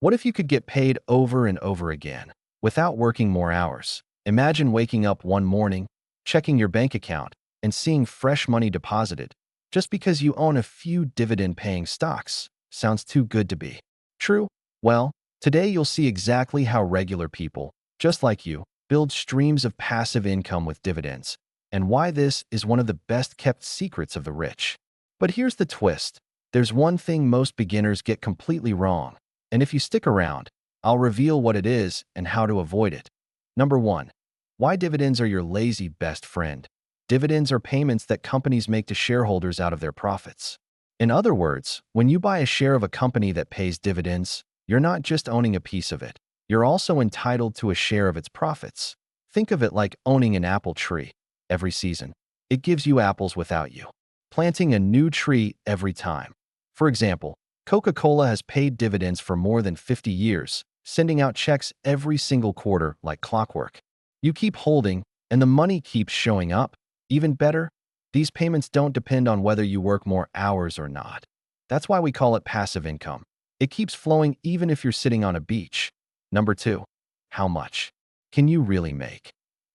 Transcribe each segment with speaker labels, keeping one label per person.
Speaker 1: What if you could get paid over and over again without working more hours? Imagine waking up one morning, checking your bank account, and seeing fresh money deposited just because you own a few dividend-paying stocks. Sounds too good to be true? Well, today you'll see exactly how regular people, just like you, build streams of passive income with dividends, and why this is one of the best-kept secrets of the rich. But here's the twist. There's one thing most beginners get completely wrong, and if you stick around, I'll reveal what it is and how to avoid it. Number 1. Why dividends are your lazy best friend. Dividends are payments that companies make to shareholders out of their profits. In other words, when you buy a share of a company that pays dividends, you're not just owning a piece of it. You're also entitled to a share of its profits. Think of it like owning an apple tree. Every season, it gives you apples without you planting a new tree every time. For example, Coca-Cola has paid dividends for more than 50 years, sending out checks every single quarter like clockwork. You keep holding, and the money keeps showing up. Even better, these payments don't depend on whether you work more hours or not. That's why we call it passive income. It keeps flowing even if you're sitting on a beach. Number 2. How much can you really make?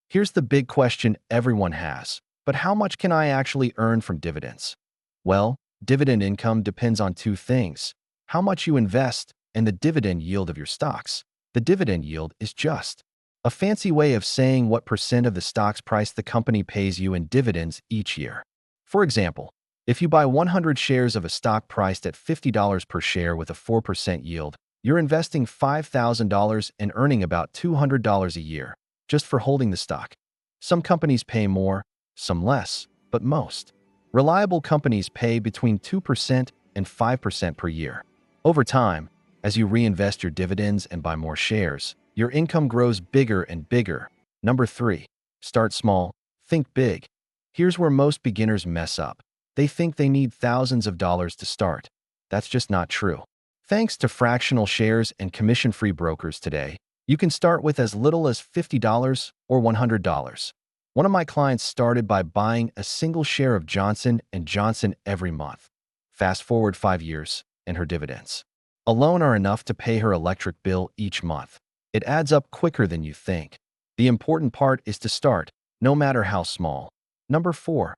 Speaker 1: Here's the big question everyone has. But how much can I actually earn from dividends? Well, dividend income depends on two things: how much you invest and the dividend yield of your stocks. The dividend yield is just a fancy way of saying what percent of the stock's price the company pays you in dividends each year. For example, if you buy 100 shares of a stock priced at $50 per share with a 4% yield, you're investing $5,000 and earning about $200 a year just for holding the stock. Some companies pay more, some less, but most reliable companies pay between 2% and 5% per year. Over time, as you reinvest your dividends and buy more shares, your income grows bigger and bigger. Number 3. Start small, think big. Here's where most beginners mess up. They think they need thousands of dollars to start. That's just not true. Thanks to fractional shares and commission-free brokers today, you can start with as little as $50 or $100. One of my clients started by buying a single share of Johnson & Johnson every month. Fast forward 5 years, and her dividends alone are enough to pay her electric bill each month. It adds up quicker than you think. The important part is to start, no matter how small. Number 4.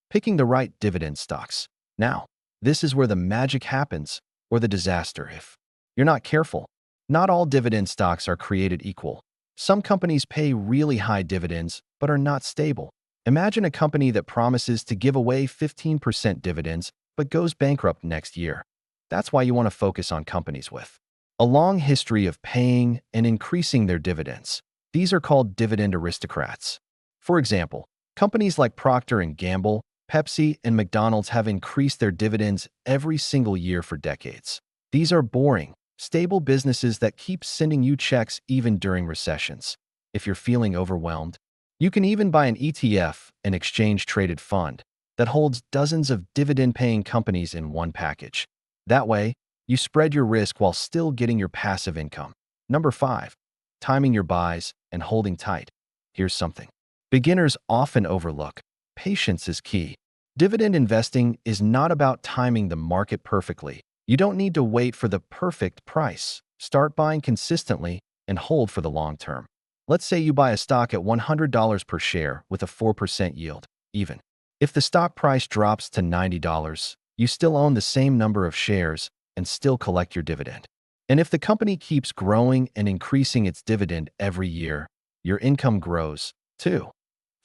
Speaker 1: Picking the right dividend stocks. Now, this is where the magic happens, or the disaster if you're not careful. Not all dividend stocks are created equal. Some companies pay really high dividends but are not stable. Imagine a company that promises to give away 15% dividends but goes bankrupt next year. That's why you want to focus on companies with a long history of paying and increasing their dividends. These are called dividend aristocrats. For example, companies like Procter & Gamble, Pepsi, and McDonald's have increased their dividends every single year for decades. These are boring, stable businesses that keep sending you checks even during recessions. If you're feeling overwhelmed, you can even buy an ETF, an exchange-traded fund, that holds dozens of dividend-paying companies in one package. That way, you spread your risk while still getting your passive income. Number 5. Timing your buys and holding tight. Here's something beginners often overlook. Patience is key. Dividend investing is not about timing the market perfectly. You don't need to wait for the perfect price. Start buying consistently and hold for the long term. Let's say you buy a stock at $100 per share with a 4% yield. Even if the stock price drops to $90, you still own the same number of shares and still collect your dividend. And if the company keeps growing and increasing its dividend every year, your income grows too.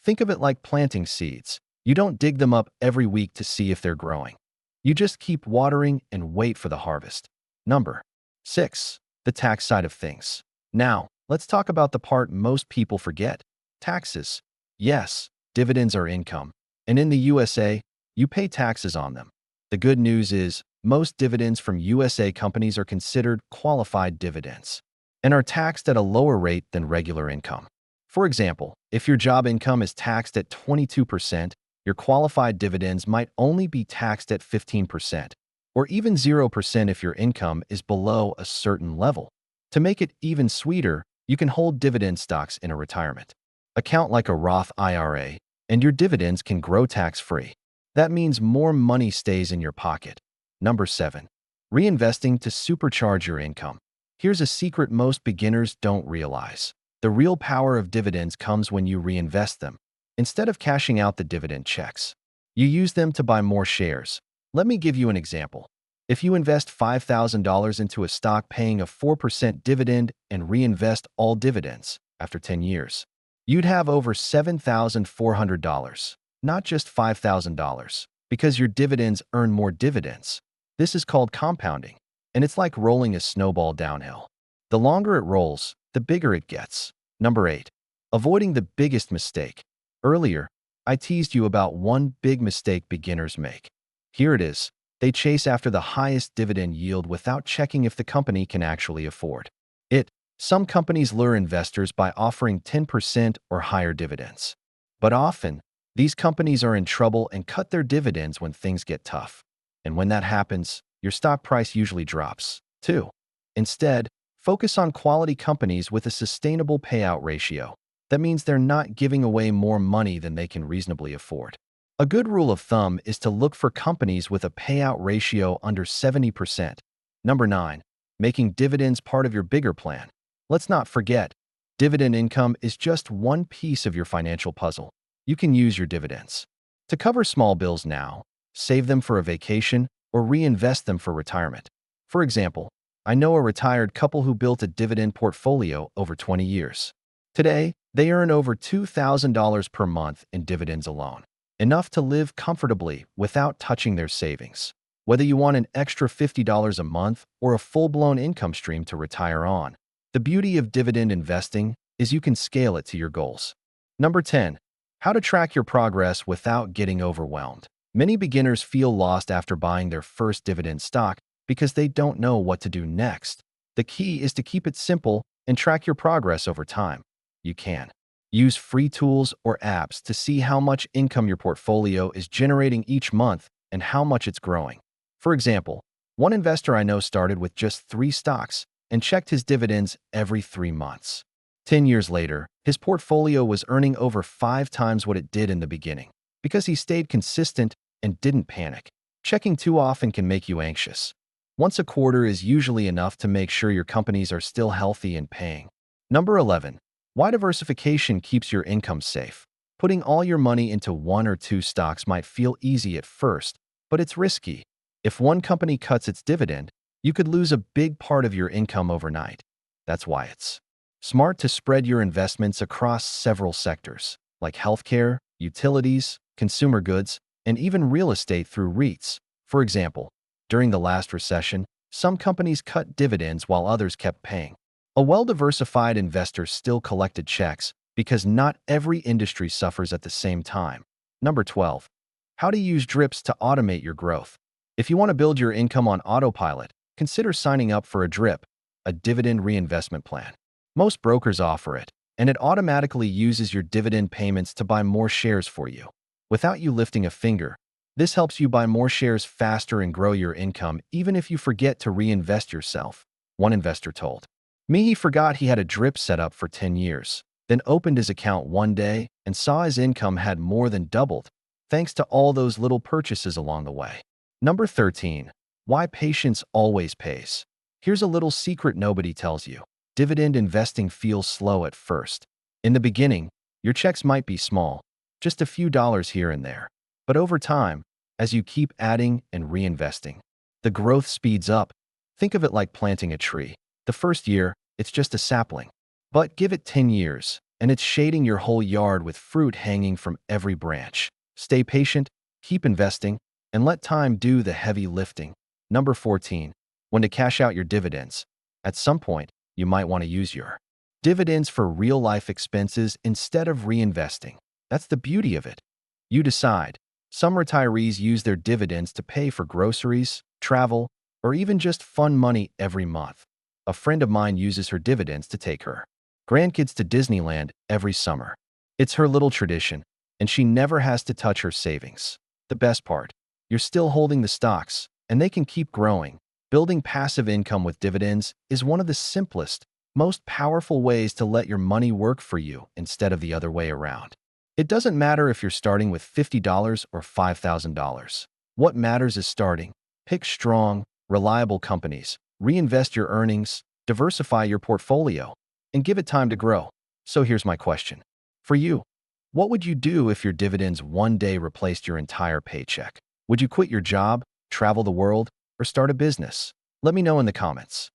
Speaker 1: Think of it like planting seeds. You don't dig them up every week to see if they're growing. You just keep watering and wait for the harvest. Number 6. The tax side of things. Now, let's talk about the part most people forget. Taxes. Yes, dividends are income. And in the USA, you pay taxes on them. The good news is, most dividends from USA companies are considered qualified dividends and are taxed at a lower rate than regular income. For example, if your job income is taxed at 22%, your qualified dividends might only be taxed at 15%, or even 0% if your income is below a certain level. To make it even sweeter, you can hold dividend stocks in a retirement account like a Roth IRA, and your dividends can grow tax-free. That means more money stays in your pocket. Number 7. Reinvesting to supercharge your income. Here's a secret most beginners don't realize. The real power of dividends comes when you reinvest them. Instead of cashing out the dividend checks, you use them to buy more shares. Let me give you an example. If you invest $5,000 into a stock paying a 4% dividend and reinvest all dividends after 10 years, you'd have over $7,400, not just $5,000, because your dividends earn more dividends. This is called compounding, and it's like rolling a snowball downhill. The longer it rolls, the bigger it gets. Number 8. Avoiding the biggest mistake. Earlier, I teased you about one big mistake beginners make. Here it is. They chase after the highest dividend yield without checking if the company can actually afford it. Some companies lure investors by offering 10% or higher dividends. But often, these companies are in trouble and cut their dividends when things get tough. And when that happens, your stock price usually drops, too. Instead, focus on quality companies with a sustainable payout ratio. That means they're not giving away more money than they can reasonably afford. A good rule of thumb is to look for companies with a payout ratio under 70%. Number 9. Making dividends part of your bigger plan. Let's not forget, dividend income is just one piece of your financial puzzle. You can use your dividends to cover small bills now, save them for a vacation, or reinvest them for retirement. For example, I know a retired couple who built a dividend portfolio over 20 years. Today, they earn over $2,000 per month in dividends alone, enough to live comfortably without touching their savings. Whether you want an extra $50 a month or a full-blown income stream to retire on, the beauty of dividend investing is you can scale it to your goals. Number 10. How to track your progress without getting overwhelmed. Many beginners feel lost after buying their first dividend stock because they don't know what to do next. The key is to keep it simple and track your progress over time. You can use free tools or apps to see how much income your portfolio is generating each month and how much it's growing. For example, one investor I know started with just 3 stocks and checked his dividends every 3 months. 10 years later, his portfolio was earning over 5 times what it did in the beginning because he stayed consistent and didn't panic. Checking too often can make you anxious. Once a quarter is usually enough to make sure your companies are still healthy and paying. Number 11. Why diversification keeps your income safe. Putting all your money into 1 or 2 stocks might feel easy at first, but it's risky. If one company cuts its dividend, you could lose a big part of your income overnight. That's why it's smart to spread your investments across several sectors, like healthcare, utilities, consumer goods, and even real estate through REITs. For example, during the last recession, some companies cut dividends while others kept paying. A well-diversified investor still collected checks because not every industry suffers at the same time. Number 12. How to use DRIPs to automate your growth. If you want to build your income on autopilot, consider signing up for a DRIP, a dividend reinvestment plan. Most brokers offer it, and it automatically uses your dividend payments to buy more shares for you, without you lifting a finger. This helps you buy more shares faster and grow your income even if you forget to reinvest yourself. One investor told me he forgot he had a DRIP set up for 10 years, then opened his account one day and saw his income had more than doubled, thanks to all those little purchases along the way. Number 13. Why patience always pays. Here's a little secret nobody tells you. Dividend investing feels slow at first. In the beginning, your checks might be small, just a few dollars here and there. But over time, as you keep adding and reinvesting, the growth speeds up. Think of it like planting a tree. The first year, it's just a sapling. But give it 10 years, and it's shading your whole yard with fruit hanging from every branch. Stay patient, keep investing, and let time do the heavy lifting. Number 14. When to cash out your dividends. At some point, you might want to use your dividends for real-life expenses instead of reinvesting. That's the beauty of it. You decide. Some retirees use their dividends to pay for groceries, travel, or even just fun money every month. A friend of mine uses her dividends to take her grandkids to Disneyland every summer. It's her little tradition, and she never has to touch her savings. The best part, you're still holding the stocks, and they can keep growing. Building passive income with dividends is one of the simplest, most powerful ways to let your money work for you instead of the other way around. It doesn't matter if you're starting with $50 or $5,000. What matters is starting. Pick strong, reliable companies, reinvest your earnings, diversify your portfolio, and give it time to grow. So here's my question. For you, what would you do if your dividends one day replaced your entire paycheck? Would you quit your job, travel the world, or start a business? Let me know in the comments.